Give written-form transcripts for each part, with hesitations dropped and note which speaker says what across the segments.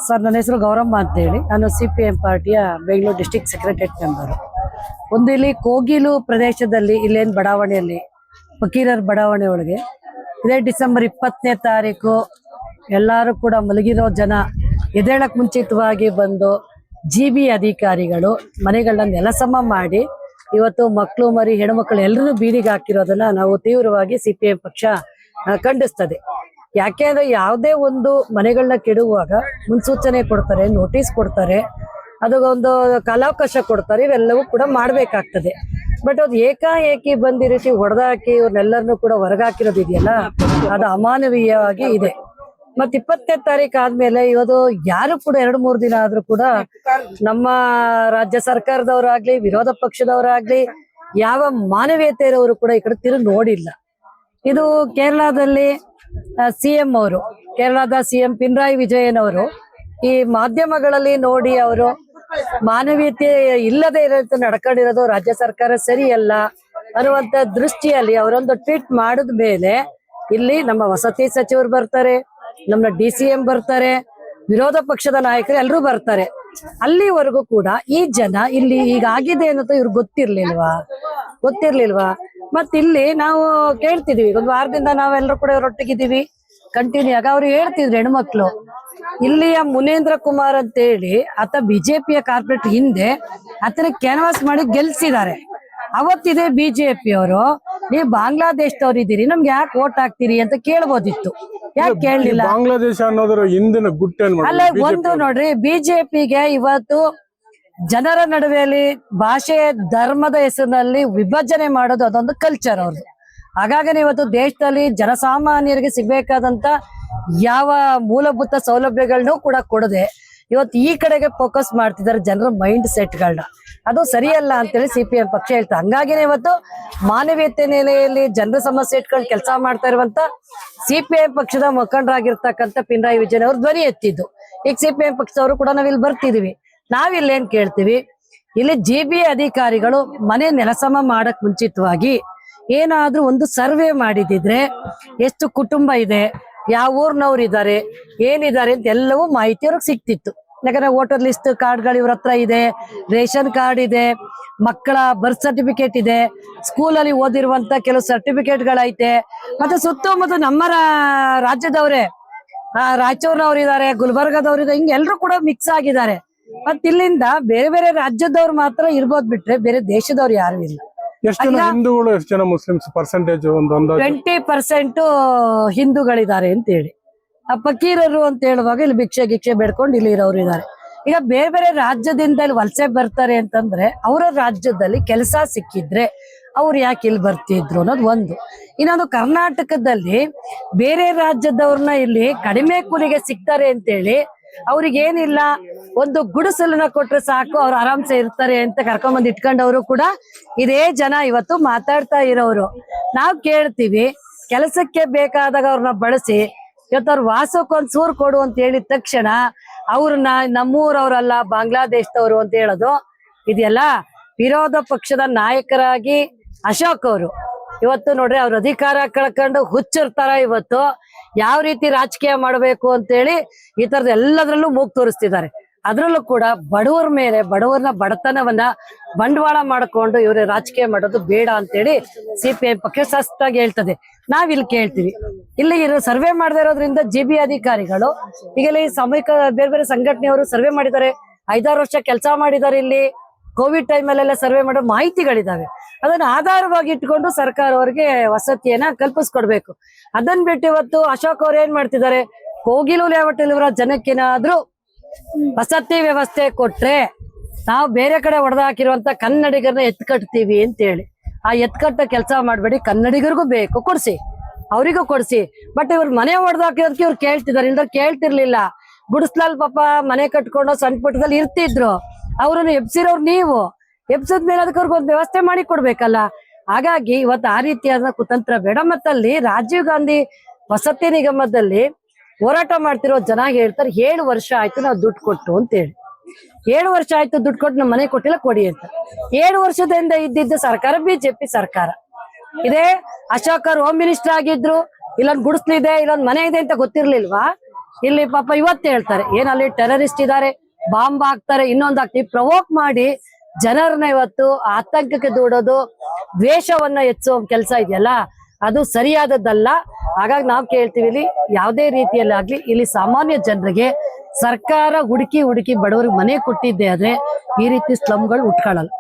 Speaker 1: Sir, ನನ್ನ ಹೆಸರು ಗೌರಮ್ಮ ಅಂತೇಳಿ. ನಾನು CPM ಪಾರ್ಟಿಯ ಬೆಂಗಳೂರು ಡಿಸ್ಟ್ರಿಕ್ಟ್ ಸೆಕ್ರೆಟರಿಯೇಟ್ ಮೆಂಬರು. ಒಂದು ಇಲ್ಲಿ ಕೋಗಿಲು ಪ್ರದೇಶದಲ್ಲಿ ಇಲ್ಲೇನು ಬಡಾವಣೆಯಲ್ಲಿ ಫಕೀರರ್ ಬಡಾವಣೆ ಒಳಗೆ ಇದೇ ಡಿಸೆಂಬರ್ 20ನೇ ತಾರೀಕು ಎಲ್ಲರೂ ಕೂಡ ಮಲಗಿರೋ ಜನ ಎದ್ದೇಳಕ್ಕೆ ಮುಂಚಿತವಾಗಿ ಬಂದು GB ಅಧಿಕಾರಿಗಳು ಮನೆಗಳನ್ನ ನೆಲಸಮ ಮಾಡಿ ಇವತ್ತು ಮಕ್ಕಳು ಮರಿ ಹೆಣ್ಮಕ್ಳು ಎಲ್ಲರೂ ಬೀದಿಗೆ ಹಾಕಿರೋದನ್ನ ನಾವು ತೀವ್ರವಾಗಿ CPM ಪಕ್ಷ ಖಂಡಿಸ್ತದೆ. ಯಾಕೆಂದ್ರೆ ಯಾವುದೇ ಒಂದು ಮನೆಗಳನ್ನ ಕೆಡುವಾಗ ಮುನ್ಸೂಚನೆ ಕೊಡ್ತಾರೆ, ನೋಟಿಸ್ ಕೊಡ್ತಾರೆ, ಅದಕ್ಕೊಂದು ಕಾಲಾವಕಾಶ ಕೊಡ್ತಾರೆ, ಇವೆಲ್ಲವೂ ಕೂಡ ಮಾಡ್ಬೇಕಾಗ್ತದೆ. ಬಟ್ ಅದು ಏಕಾಏಕಿ ಬಂದಿ ರೀತಿ ಹೊಡೆದಾಕಿ ಇವ್ರನ್ನೆಲ್ಲರನ್ನೂ ಕೂಡ ಹೊರಗಾಕಿರೋದು ಇದೆಯಲ್ಲ, ಅದು ಅಮಾನವೀಯವಾಗಿ ಇದೆ. ಮತ್ತೆ 20ನೇ ತಾರೀಕು ಆದ್ಮೇಲೆ ಇವತ್ತು ಯಾರು ಕೂಡ 2-3 ದಿನ ಆದ್ರೂ ಕೂಡ ನಮ್ಮ ರಾಜ್ಯ ಸರ್ಕಾರದವರಾಗ್ಲಿ ವಿರೋಧ ಪಕ್ಷದವರಾಗ್ಲಿ ಯಾವ ಮಾನವೀಯತೆ ಇರೋರು ಕೂಡ ಈ ಕಡೆ ತಿರುಗಿ ನೋಡಿಲ್ಲ. ಇದು ಕೇರಳದಲ್ಲಿ CM ಅವರು, ಕೇರಳದ CM ಪಿನರಾಯಿ ವಿಜಯನ್ ಅವರು ಈ ಮಾಧ್ಯಮಗಳಲ್ಲಿ ನೋಡಿ ಅವರು ಮಾನವೀಯತೆ ಇಲ್ಲದೆ ಇರೋದು ನಡ್ಕೊಂಡಿರೋದು ರಾಜ್ಯ ಸರ್ಕಾರ ಸರಿಯಲ್ಲ ಅನ್ನುವಂತ ದೃಷ್ಟಿಯಲ್ಲಿ ಅವರೊಂದು ಟ್ವೀಟ್ ಮಾಡಿದ ಮೇಲೆ ಇಲ್ಲಿ ನಮ್ಮ ವಸತಿ ಸಚಿವರು ಬರ್ತಾರೆ, ನಮ್ಮ DCM ಬರ್ತಾರೆ, ವಿರೋಧ ಪಕ್ಷದ ನಾಯಕರು ಎಲ್ಲರೂ ಬರ್ತಾರೆ. ಅಲ್ಲಿವರೆಗೂ ಕೂಡ ಈ ಜನ ಇಲ್ಲಿ ಈಗಾಗಿದೆ ಅನ್ನೋದು ಇವ್ರಿಗೆ ಗೊತ್ತಿರ್ಲಿಲ್ವಾ? ಮತ್ತಿಲ್ಲಿ ನಾವು ಕೇಳ್ತಿದೀವಿ, ಒಂದು ವಾರದಿಂದ ನಾವೆಲ್ಲರೂ ಕೂಡ ಇವರೊಟ್ಟಿಗಿದ್ದೀವಿ ಕಂಟಿನ್ಯೂ ಆಗ. ಅವ್ರು ಹೇಳ್ತಿದ್ರು ಹೆಣ್ಮಕ್ಳು, ಇಲ್ಲಿಯ ಮುನೇಂದ್ರ ಕುಮಾರ್ ಅಂತ ಹೇಳಿ ಆತ BJPಯ ಕಾರ್ಪೊರೇಟ್ ಹಿಂದೆ ಆತನ ಕ್ಯಾನ್ವಾಸ್ ಮಾಡಿ ಗೆಲ್ಸಿದ್ದಾರೆ. ಅವತ್ತಿದೆ BJP ಅವರು, ನೀವು ಬಾಂಗ್ಲಾದೇಶದವ್ರು ಇದ್ದೀರಿ, ನಮ್ಗೆ ಯಾಕೆ ವೋಟ್ ಹಾಕ್ತೀರಿ ಅಂತ ಕೇಳ್ಬೋದಿತ್ತು, ಯಾಕೆ ಕೇಳಲಿಲ್ಲ?
Speaker 2: ಬಾಂಗ್ಲಾದೇಶ ಅನ್ನೋದ್ರ ಹಿಂದಿನ ಗುಟ್ಟೇನ್
Speaker 1: ಅಲ್ಲ, ಒಂದು ನೋಡ್ರಿ, BJPಗೆ ಇವತ್ತು ಜನರ ನಡುವೆಯಲ್ಲಿ ಭಾಷೆ ಧರ್ಮದ ಹೆಸರಿನಲ್ಲಿ ವಿಭಜನೆ ಮಾಡೋದು ಅದೊಂದು ಕಲ್ಚರ್ ಅವ್ರದ್ದು. ಹಾಗಾಗಿ ಇವತ್ತು ದೇಶದಲ್ಲಿ ಜನಸಾಮಾನ್ಯರಿಗೆ ಸಿಗ್ಬೇಕಾದಂತ ಯಾವ ಮೂಲಭೂತ ಸೌಲಭ್ಯಗಳನ್ನೂ ಕೂಡ ಕೊಡದೆ ಇವತ್ತು ಈ ಕಡೆಗೆ ಫೋಕಸ್ ಮಾಡ್ತಿದ್ದಾರೆ ಜನರ ಮೈಂಡ್ ಸೆಟ್ಗಳನ್ನ. ಅದು ಸರಿಯಲ್ಲ ಅಂತೇಳಿ CPM ಪಕ್ಷ ಹೇಳ್ತಾರೆ. ಹಂಗಾಗಿನೇ ಇವತ್ತು ಮಾನವೀಯತೆ ನೆಲೆಯಲ್ಲಿ ಜನರ ಸಮಸ್ಯೆ ಇಟ್ಕೊಂಡು ಕೆಲಸ ಮಾಡ್ತಾ ಇರುವಂತ CPM ಪಕ್ಷದ ಮುಖಂಡರಾಗಿರ್ತಕ್ಕಂಥ ಪಿನರಾಯಿ ವಿಜಯನ್ ಅವ್ರು ಧ್ವನಿ ಎತ್ತಿದ್ದು. ಈಗ CPM ಪಕ್ಷದವರು ಕೂಡ ನಾವಿಲ್ಲಿ ಬರ್ತಿದೀವಿ. ನಾವಿಲ್ಲೇನ್ ಕೇಳ್ತೀವಿ, ಇಲ್ಲಿ GB ಅಧಿಕಾರಿಗಳು ಮನೆ ನೆಲಸಮ ಮಾಡಕ್ ಮುಂಚಿತವಾಗಿ ಏನಾದ್ರೂ ಒಂದು ಸರ್ವೆ ಮಾಡಿದಿದ್ರೆ ಎಷ್ಟು ಕುಟುಂಬ ಇದೆ, ಯಾವ ಊರ್ನವ್ರು ಇದ್ದಾರೆ, ಏನಿದ್ದಾರೆ ಅಂತ ಎಲ್ಲವೂ ಮಾಹಿತಿ ಅವ್ರಿಗೆ ಸಿಕ್ತಿತ್ತು. ಯಾಕಂದ್ರೆ ವೋಟರ್ ಲಿಸ್ಟ್ ಕಾರ್ಡ್ಗಳು ಇವ್ರ ಹತ್ರ ಇದೆ, ರೇಷನ್ ಕಾರ್ಡ್ ಇದೆ, ಮಕ್ಕಳ ಬರ್ತ್ ಸರ್ಟಿಫಿಕೇಟ್ ಇದೆ, ಸ್ಕೂಲಲ್ಲಿ ಓದಿರುವಂತ ಕೆಲವು ಸರ್ಟಿಫಿಕೇಟ್ಗಳೈತೆ. ಮತ್ತೆ ಸುತ್ತಮುತ್ತ ನಮ್ಮ ರಾಜ್ಯದವ್ರೆ, ರಾಯಚೂರಿನವ್ರು ಇದ್ದಾರೆ, ಗುಲ್ಬರ್ಗದವ್ರು ಇದ್ದಾರೆ, ಹಿಂಗೆ ಎಲ್ರು ಕೂಡ ಮಿಕ್ಸ್ ಆಗಿದ್ದಾರೆ. ಮತ್ ಇಲ್ಲಿಂದ ಬೇರೆ ಬೇರೆ ರಾಜ್ಯದವ್ರು ಮಾತ್ರ ಇರ್ಬೋದ್ ಬಿಟ್ರೆ ಬೇರೆ ದೇಶದವ್ರು ಯಾರು ಇಲ್ಲ.
Speaker 2: ಎಷ್ಟು ಜನ ಹಿಂದೂಗಳು, ಎಷ್ಟು ಜನ ಮುಸ್ಲಿಮ್ಸ್ ಪರ್ಸೆಂಟೇಜ್?
Speaker 1: 20% ಹಿಂದೂಗಳಿದ್ದಾರೆ ಅಂತ ಹೇಳಿ. ಆ ಫಕೀರರು ಅಂತ ಹೇಳುವಾಗ ಇಲ್ಲಿ ಭಿಕ್ಷೆ ಬೇಡ್ಕೊಂಡು ಇಲ್ಲಿ ಇರೋರು ಇದ್ದಾರೆ. ಈಗ ಬೇರೆ ಬೇರೆ ರಾಜ್ಯದಿಂದ ಇಲ್ಲಿ ವಲಸೆ ಬರ್ತಾರೆ ಅಂತಂದ್ರೆ ಅವರ ರಾಜ್ಯದಲ್ಲಿ ಕೆಲಸ ಸಿಕ್ಕಿದ್ರೆ ಅವ್ರು ಯಾಕೆ ಇಲ್ಲಿ ಬರ್ತಿದ್ರು ಅನ್ನೋದು ಒಂದು. ಇನ್ನೊಂದು, ಕರ್ನಾಟಕದಲ್ಲಿ ಬೇರೆ ರಾಜ್ಯದವ್ರನ್ನ ಇಲ್ಲಿ ಕಡಿಮೆ ಕೂಲಿಗೆ ಸಿಗ್ತಾರೆ ಅಂತೇಳಿ ಅವ್ರಿಗೇನಿಲ್ಲ, ಒಂದು ಗುಡಿಸಲನ್ನ ಕೊಟ್ರೆ ಸಾಕು ಅವ್ರು ಆರಾಮ್ಸೆ ಇರ್ತಾರೆ ಅಂತ ಕರ್ಕೊಂಡ್ಬಂದು ಇಟ್ಕೊಂಡವರು ಕೂಡ ಇದೇ ಜನ ಇವತ್ತು ಮಾತಾಡ್ತಾ ಇರೋರು. ನಾವ್ ಕೇಳ್ತೀವಿ, ಕೆಲಸಕ್ಕೆ ಬೇಕಾದಾಗ ಅವ್ರನ್ನ ಬಳಸಿ ಇವತ್ತು ಅವ್ರ ವಾಸಕ್ಕೊಂದ್ ಸೂರ್ ಕೊಡು ಅಂತ ಹೇಳಿದ ತಕ್ಷಣ ಅವ್ರನ್ನ ನಮ್ಮೂರವ್ರಲ್ಲ ಬಾಂಗ್ಲಾದೇಶದವ್ರು ಅಂತ ಹೇಳೋದು ಇದೆಯಲ್ಲ. ವಿರೋಧ ಪಕ್ಷದ ನಾಯಕರಾಗಿ ಅಶೋಕ್ ಅವರು ಇವತ್ತು ನೋಡ್ರಿ ಅವ್ರ ಅಧಿಕಾರ ಕಳ್ಕೊಂಡು ಹುಚ್ಚಿರ್ತಾರ. ಇವತ್ತು ಯಾವ ರೀತಿ ರಾಜಕೀಯ ಮಾಡಬೇಕು ಅಂತೇಳಿ ಈ ತರದ ಎಲ್ಲದ್ರಲ್ಲೂ ಮೂಗ್ ತೋರಿಸ್ತಿದ್ದಾರೆ. ಅದ್ರಲ್ಲೂ ಕೂಡ ಬಡವರ ಮೇಲೆ, ಬಡವರನ್ನ ಬಡತನವನ್ನ ಬಂಡವಾಳ ಮಾಡ್ಕೊಂಡು ಇವ್ರ ರಾಜಕೀಯ ಮಾಡೋದು ಬೇಡ ಅಂತೇಳಿ CPM ಪಕ್ಷ ಸ್ಪಷ್ಟವಾಗಿ ಹೇಳ್ತದೆ. ನಾವಿಲ್ಲಿ ಕೇಳ್ತೀವಿ, ಇಲ್ಲಿ ಇರೋ ಸರ್ವೆ ಮಾಡದೇ ಇರೋದ್ರಿಂದ GB ಅಧಿಕಾರಿಗಳು ಈಗ ಈ ಸಾಮೂಹಿಕ ಬೇರೆ ಬೇರೆ ಸಂಘಟನೆಯವರು ಸರ್ವೆ ಮಾಡಿದ್ದಾರೆ, 5-6 ವರ್ಷ ಕೆಲಸ ಮಾಡಿದ್ದಾರೆ. ಇಲ್ಲಿ ಕೋವಿಡ್ ಟೈಮಲ್ಲೆಲ್ಲ ಸರ್ವೆ ಮಾಡೋ ಮಾಹಿತಿಗಳಿದಾವೆ. ಅದನ್ನ ಆಧಾರವಾಗಿ ಇಟ್ಕೊಂಡು ಸರ್ಕಾರ ಅವ್ರಿಗೆ ವಸತಿಯನ್ನ ಕಲ್ಪಿಸ್ಕೊಡ್ಬೇಕು. ಅದನ್ನ ಬಿಟ್ಟು ಇವತ್ತು ಅಶೋಕ್ ಅವ್ರು ಏನ್ ಮಾಡ್ತಿದ್ದಾರೆ, ಕೋಗಿಲು ಲೇಔಟಲ್ಲಿರೋ ಜನಕ್ಕೇನಾದ್ರೂ ವಸತಿ ವ್ಯವಸ್ಥೆ ಕೊಟ್ರೆ ನಾವು ಬೇರೆ ಕಡೆ ಹೊಡೆದಾಕಿರುವಂತ ಕನ್ನಡಿಗರನ್ನ ಎತ್ಕಟ್ತೀವಿ ಅಂತೇಳಿ. ಆ ಎತ್ಕಟ್ಟ ಕೆಲಸ ಮಾಡ್ಬೇಡಿ, ಕನ್ನಡಿಗರಿಗೂ ಬೇಕು, ಕೊಡ್ಸಿ, ಅವರಿಗೂ ಕೊಡ್ಸಿ. ಬಟ್ ಇವ್ರು ಮನೆ ಹೊಡೆದಾಕಿರೋದಕ್ಕೆ ಇವ್ರು ಕೇಳ್ತಿದಾರೆ, ಇಲ್ದ ಕೇಳ್ತಿರ್ಲಿಲ್ಲ. ಗುಡಿಸ್ಲಲ್ ಪಾಪ ಮನೆ ಕಟ್ಕೊಂಡು ಸಣ್ಣ ಪುಟ್ಟದಲ್ಲಿ ಇರ್ತಿದ್ರು, ಅವ್ರನ್ನ ಎಬ್ಸಿರೋರು ನೀವು. ಎಬ್ಸದ್ ಮೇಲೆ ಅದಕ್ಕೆ ಅವ್ರಿಗೊಂದು ವ್ಯವಸ್ಥೆ ಮಾಡಿ ಕೊಡ್ಬೇಕಲ್ಲ. ಹಾಗಾಗಿ ಇವತ್ತು ಆ ರೀತಿಯಾದ ಕುತಂತ್ರ ಬೇಡ. ಮತ್ತಲ್ಲಿ ರಾಜೀವ್ ಗಾಂಧಿ ವಸತಿ ನಿಗಮದಲ್ಲಿ ಹೋರಾಟ ಮಾಡ್ತಿರೋ ಜನ ಹೇಳ್ತಾರೆ, 7 ವರ್ಷ ಆಯ್ತು ನಾವು ದುಡ್ಡು ಕೊಟ್ಟು ಅಂತ ಹೇಳಿ. 7 ವರ್ಷ ಆಯ್ತು ದುಡ್ಡು ಕೊಟ್ಟು ನಮ್ಮ ಮನೆ ಕೊಟ್ಟಿಲ್ಲ, ಕೊಡಿ ಅಂತ. 7 ವರ್ಷದಿಂದ ಇದ್ದಿದ್ದ ಸರ್ಕಾರ BJP ಸರ್ಕಾರ. ಇದೇ ಅಶೋಕ್ ಅವ್ರು ಹೋಮ್ ಮಿನಿಸ್ಟರ್ ಆಗಿದ್ರು, ಇಲ್ಲೊಂದು ಗುಡಿಸ್ಲಿದೆ, ಇಲ್ಲೊಂದು ಮನೆ ಇದೆ ಅಂತ ಗೊತ್ತಿರ್ಲಿಲ್ವಾ? ಇಲ್ಲಿ ಪಾಪ ಇವತ್ತು ಹೇಳ್ತಾರೆ ಏನಲ್ಲಿ ಟೆರರಿಸ್ಟ್ ಇದಾರೆ, ಬಾಂಬ್ ಹಾಕ್ತಾರೆ, ಇನ್ನೊಂದು ಹಾಕ್ತಿವಿ, ಪ್ರವೋಕ್ ಮಾಡಿ ಜನರನ್ನ ಇವತ್ತು ಆತಂಕಕ್ಕೆ ದೂಡೋದು, ದ್ವೇಷವನ್ನ ಹೆಚ್ಚುವ ಕೆಲಸ ಇದೆಯಲ್ಲ, ಅದು ಸರಿಯಾದದ್ದಲ್ಲ. ಹಾಗಾಗಿ ನಾವು ಕೇಳ್ತೀವಿ, ಇಲ್ಲಿ ಯಾವುದೇ ರೀತಿಯಲ್ಲಿ ಆಗ್ಲಿ ಇಲ್ಲಿ ಸಾಮಾನ್ಯ ಜನರಿಗೆ ಸರ್ಕಾರ ಹುಡುಕಿ ಬಡವರಿಗೆ ಮನೆ ಕೊಟ್ಟಿದ್ದೆ ಆದ್ರೆ ಈ ರೀತಿ ಸ್ಲಮ್ಗಳು ಉಟ್ಕೊಳ್ಳಲ್ಲ.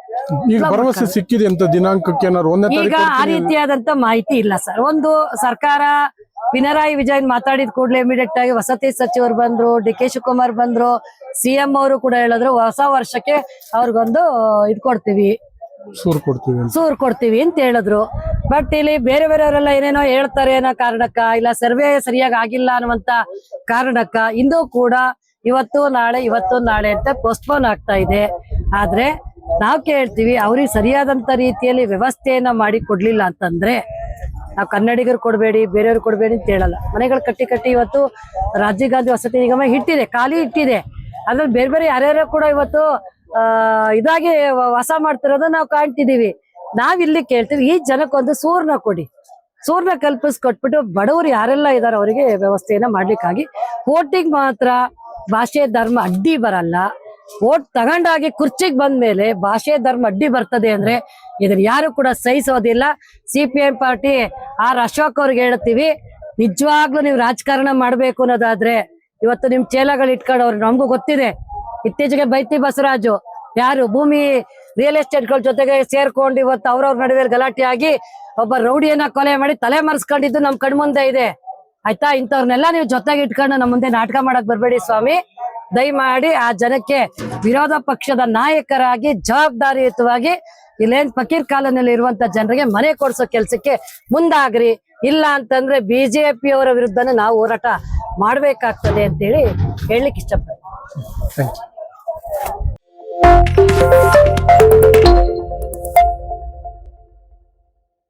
Speaker 2: ಈಗ ಭರವಸೆ ಸಿಕ್ಕಿದೆ ಅಂತ ದಿನಾಂಕಕ್ಕೆ ಏನಾದ್ರು 1ನೇ
Speaker 1: ಈಗ
Speaker 2: ತಾರೀಕು
Speaker 1: ಆ ರೀತಿಯಾದಂತ ಮಾಹಿತಿ ಇಲ್ಲ ಸರ್. ಒಂದು ಸರ್ಕಾರ ಪಿನರಾಯಿ ವಿಜಯನ್ ಮಾತಾಡಿದ ಕೂಡಲೇ ಇಮಿಡಿಯೇಟ್ ಆಗಿ ವಸತಿ ಸಚಿವರು ಬಂದ್ರು, ಡಿ.ಕೆ. ಶಿವಕುಮಾರ್ ಬಂದ್ರು, CM ಅವರು ಕೂಡ ಹೇಳಿದ್ರು ಹೊಸ ವರ್ಷಕ್ಕೆ ಅವ್ರಿಗೊಂದು ಇದ್ ಕೊಡ್ತೀವಿ, ಸೂರ್ ಕೊಡ್ತೀವಿ ಅಂತ ಹೇಳಿದ್ರು. ಬಟ್ ಇಲ್ಲಿ ಬೇರೆಯವರೆಲ್ಲ ಏನೇನೋ ಹೇಳ್ತಾರೆ ಅನ್ನೋ ಕಾರಣಕ್ಕ, ಇಲ್ಲ ಸರ್ವೆ ಸರಿಯಾಗಿ ಆಗಿಲ್ಲ ಅನ್ನುವಂತ ಕಾರಣಕ್ಕ ಇಂದು ಕೂಡ ಇವತ್ತು ನಾಳೆ ಅಂತ ಪೋಸ್ಟ್ಪೋನ್ ಆಗ್ತಾ ಇದೆ. ಆದ್ರೆ ನಾವ್ ಕೇಳ್ತೀವಿ, ಅವ್ರಿಗೆ ಸರಿಯಾದಂತ ರೀತಿಯಲ್ಲಿ ವ್ಯವಸ್ಥೆಯನ್ನ ಮಾಡಿ ಕೊಡ್ಲಿಲ್ಲ ಅಂತಂದ್ರೆ ನಾವು ಕನ್ನಡಿಗರು ಕೊಡ್ಬೇಡಿ, ಬೇರೆಯವ್ರು ಕೊಡ್ಬೇಡಿ ಅಂತ ಹೇಳಲ್ಲ. ಮನೆಗಳು ಕಟ್ಟಿ ಇವತ್ತು ರಾಜೀವ್ ಗಾಂಧಿ ವಸತಿ ನಿಗಮ ಖಾಲಿ ಇಟ್ಟಿದೆ. ಅದ್ರಲ್ಲಿ ಬೇರೆ ಯಾರ್ಯಾರು ಕೂಡ ಇವತ್ತು ಇದಾಗಿ ವಾಸ ಮಾಡ್ತಿರೋದು ನಾವು ಕಾಣ್ತಿದೀವಿ. ನಾವಿಲ್ಲಿ ಕೇಳ್ತೀವಿ, ಈ ಜನಕ್ಕೊಂದು ಸೂರ್ನ ಕೊಡಿ, ಸೂರ್ನ ಕಲ್ಪಿಸ್ಕೊಟ್ಬಿಟ್ಟು ಬಡವರು ಯಾರೆಲ್ಲ ಇದಾರೆ ಅವರಿಗೆ ವ್ಯವಸ್ಥೆಯನ್ನ ಮಾಡ್ಲಿಕ್ಕಾಗಿ. ವೋಟಿಂಗ್ ಮಾತ್ರ ಭಾಷೆ ಧರ್ಮ ಅಡ್ಡಿ ಬರಲ್ಲ. ವೋಟ್ ತಗೊಂಡಾಗಿ ಕುರ್ಚಿಗೆ ಬಂದ್ಮೇಲೆ ಭಾಷೆ ಧರ್ಮ ಅಡ್ಡಿ ಬರ್ತದೆ ಅಂದ್ರೆ ಇದನ್ನ ಯಾರು ಕೂಡ ಸಹಿಸೋದಿಲ್ಲ. CPM ಪಾರ್ಟಿ ಅಶೋಕ್ ಅವ್ರಿಗೆ ಹೇಳ್ತೀವಿ, ನಿಜವಾಗ್ಲೂ ನೀವು ರಾಜಕಾರಣ ಮಾಡ್ಬೇಕು ಅನ್ನೋದಾದ್ರೆ ಇವತ್ತು ನಿಮ್ ಚೇಲಗಳು ಇಟ್ಕೊಂಡವ್ರು ನಮಗೂ ಗೊತ್ತಿದೆ. ಇತ್ತೀಚೆಗೆ ಬೈತಿ ಬಸವರಾಜು ಯಾರು ಭೂಮಿ ರಿಯಲ್ ಎಸ್ಟೇಟ್ಗಳ ಜೊತೆಗೆ ಸೇರ್ಕೊಂಡು ಇವತ್ತು ಅವ್ರವ್ರ ನಡುವೆ ಗಲಾಟೆ ಆಗಿ ಒಬ್ಬ ರೌಡಿಯನ್ನ ಕೊಲೆ ಮಾಡಿ ತಲೆ ಮರೆಸ್ಕೊಂಡಿದ್ದು ನಮ್ ಕಣ್ಮುಂದೆ ಇದೆ. ಆಯ್ತಾ? ಇಂಥವ್ರನ್ನೆಲ್ಲ ನೀವು ಜೊತೆಗೆ ಇಟ್ಕೊಂಡು ನಮ್ಮ ಮುಂದೆ ನಾಟಕ ಮಾಡಕ್ ಬರ್ಬೇಡಿ ಸ್ವಾಮಿ. ದಯಮಾಡಿ ಆ ಜನಕ್ಕೆ ವಿರೋಧ ಪಕ್ಷದ ನಾಯಕರಾಗಿ ಜವಾಬ್ದಾರಿಯುತವಾಗಿ ಇಲ್ಲೇನ್ ಫಕೀರ್ ಕಾಲೋನಿಯಲ್ಲಿ ಇರುವಂತ ಜನರಿಗೆ ಮನೆ ಕೊಡ್ಸೋ ಕೆಲ್ಸಕ್ಕೆ ಮುಂದಾಗ್ರಿ. ಇಲ್ಲ ಅಂತಂದ್ರೆ BJP ಅವರ ವಿರುದ್ಧನೇ ನಾವು ಹೋರಾಟ ಮಾಡ್ಬೇಕಾಗ್ತದೆ ಅಂತೇಳಿ ಹೇಳಲಿಕ್ಕೆ ಇಷ್ಟಪಡ್ತೀನಿ.